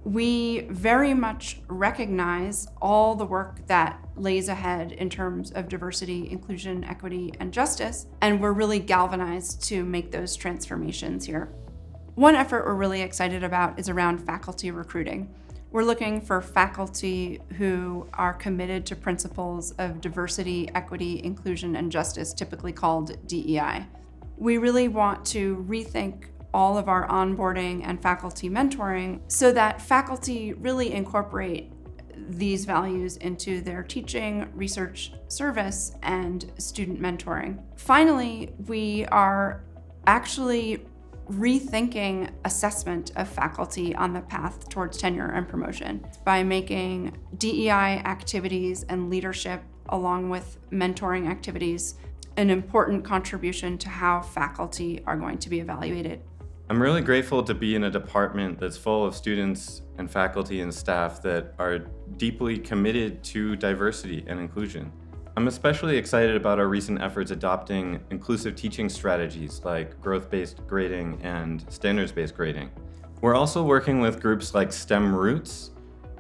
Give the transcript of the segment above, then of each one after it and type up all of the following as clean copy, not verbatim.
We very much recognize all the work that lays ahead in terms of diversity, inclusion, equity, and justice, and we're really galvanized to make those transformations here. One effort we're really excited about is around faculty recruiting. We're looking for faculty who are committed to principles of diversity, equity, inclusion, and justice, typically called DEI. We really want to rethink all of our onboarding and faculty mentoring so that faculty really incorporate these values into their teaching, research service, and student mentoring. Finally, we are actually rethinking assessment of faculty on the path towards tenure and promotion by making DEI activities and leadership, along with mentoring activities, an important contribution to how faculty are going to be evaluated. I'm really grateful to be in a department that's full of students and faculty and staff that are deeply committed to diversity and inclusion. I'm especially excited about our recent efforts adopting inclusive teaching strategies like growth-based grading and standards-based grading. We're also working with groups like STEM Roots,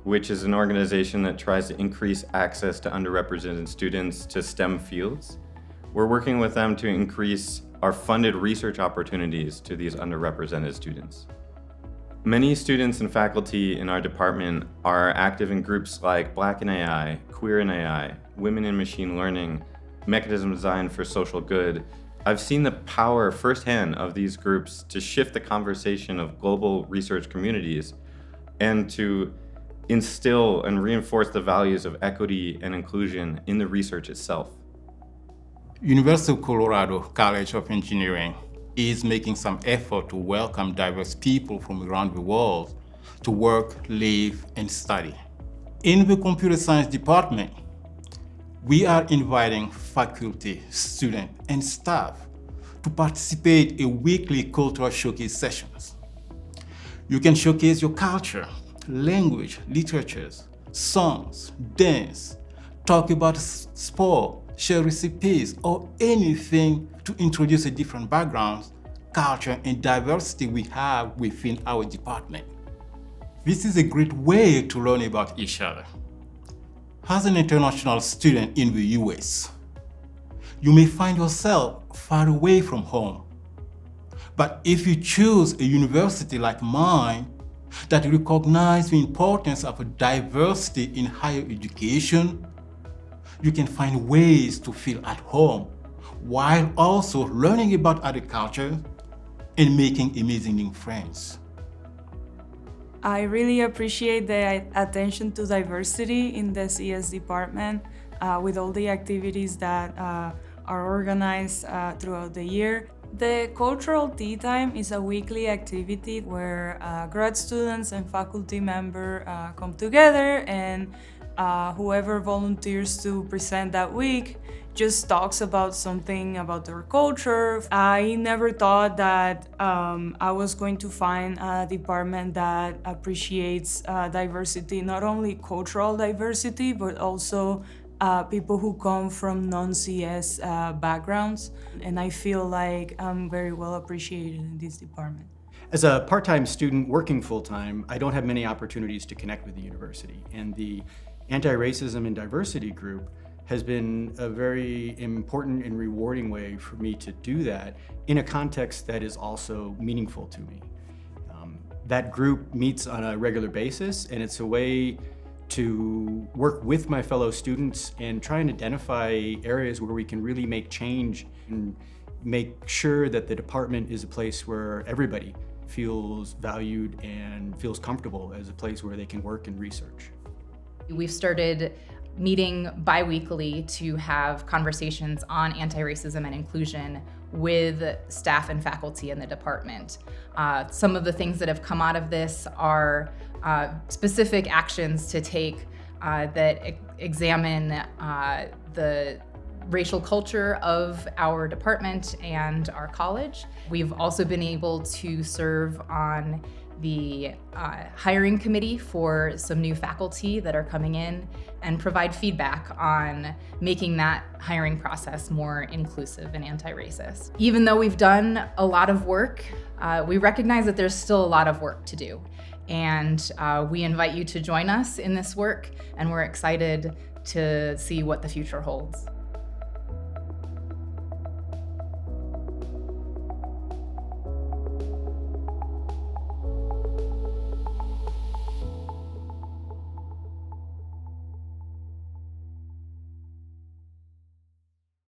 which is an organization that tries to increase access to underrepresented students to STEM fields. We're working with them to increase our funded research opportunities to these underrepresented students. Many students and faculty in our department are active in groups like Black in AI, Queer in AI, Women in Machine Learning, Mechanism Design for Social Good. I've seen the power firsthand of these groups to shift the conversation of global research communities and to instill and reinforce the values of equity and inclusion in the research itself. University of Colorado College of Engineering is making some effort to welcome diverse people from around the world to work, live, and study. In the computer science department, we are inviting faculty, students, and staff to participate in weekly cultural showcase sessions. You can showcase your culture, language, literatures, songs, dance, talk about sport, share recipes, or anything to introduce a different backgrounds, culture, and diversity we have within our department. This is a great way to learn about each other. As an international student in the US, you may find yourself far away from home. But if you choose a university like mine that recognizes the importance of diversity in higher education, you can find ways to feel at home while also learning about other cultures and making amazing new friends. I really appreciate the attention to diversity in the CS department with all the activities that are organized throughout the year. The Cultural Tea Time is a weekly activity where grad students and faculty members come together, and whoever volunteers to present that week just talks about something about their culture. I never thought that I was going to find a department that appreciates diversity, not only cultural diversity, but also people who come from non-CS backgrounds. And I feel like I'm very well appreciated in this department. As a part-time student working full-time, I don't have many opportunities to connect with the university. And the Anti-Racism and Diversity Group has been a very important and rewarding way for me to do that in a context that is also meaningful to me. That group meets on a regular basis, and it's a way to work with my fellow students and try and identify areas where we can really make change and make sure that the department is a place where everybody feels valued and feels comfortable as a place where they can work and research. We've started meeting bi-weekly to have conversations on anti-racism and inclusion with staff and faculty in the department. Some of the things that have come out of this are specific actions to take that examine the racial culture of our department and our college. We've also been able to serve on the hiring committee for some new faculty that are coming in and provide feedback on making that hiring process more inclusive and anti-racist. Even though we've done a lot of work, we recognize that there's still a lot of work to do. And we invite you to join us in this work, and we're excited to see what the future holds.